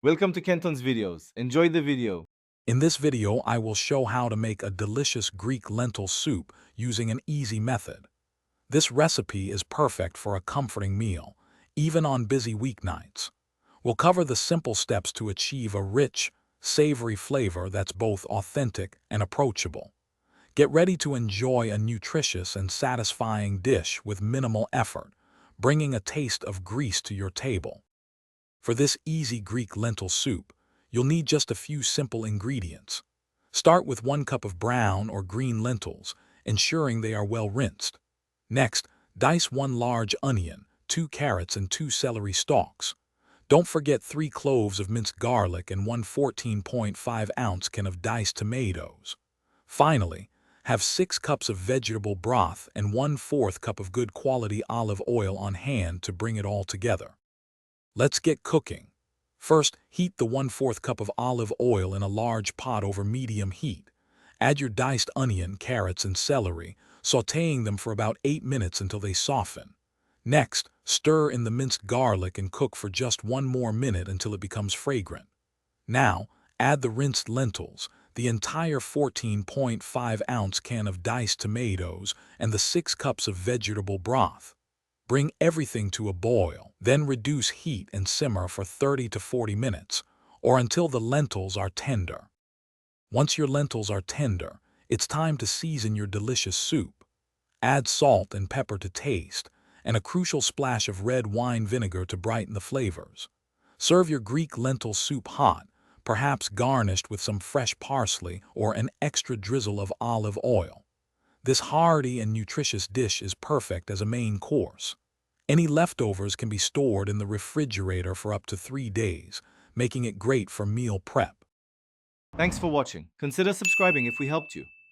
Welcome to Kenton's videos. Enjoy the video. In this video, I will show how to make a delicious Greek lentil soup using an easy method. This recipe is perfect for a comforting meal, even on busy weeknights. We'll cover the simple steps to achieve a rich, savory flavor that's both authentic and approachable. Get ready to enjoy a nutritious and satisfying dish with minimal effort, bringing a taste of Greece to your table. For this easy Greek lentil soup, you'll need just a few simple ingredients. Start with 1 cup of brown or green lentils, ensuring they are well rinsed. Next, dice 1 large onion, 2 carrots, and 2 celery stalks. Don't forget 3 cloves of minced garlic and 1 14.5-ounce can of diced tomatoes. Finally, have 6 cups of vegetable broth and 1/4 cup of good quality olive oil on hand to bring it all together. Let's get cooking. First, heat the 1/4 cup of olive oil in a large pot over medium heat. Add your diced onion, carrots, and celery, sautéing them for about 8 minutes until they soften. Next, stir in the minced garlic and cook for just 1 more minute until it becomes fragrant. Now, add the rinsed lentils, the entire 14.5-ounce can of diced tomatoes, and the 6 cups of vegetable broth. Bring everything to a boil, then reduce heat and simmer for 30 to 40 minutes, or until the lentils are tender. Once your lentils are tender, it's time to season your delicious soup. Add salt and pepper to taste, and a crucial splash of red wine vinegar to brighten the flavors. Serve your Greek lentil soup hot, perhaps garnished with some fresh parsley or an extra drizzle of olive oil. This hearty and nutritious dish is perfect as a main course. Any leftovers can be stored in the refrigerator for up to 3 days, making it great for meal prep. Thanks for watching. Consider subscribing if we helped you.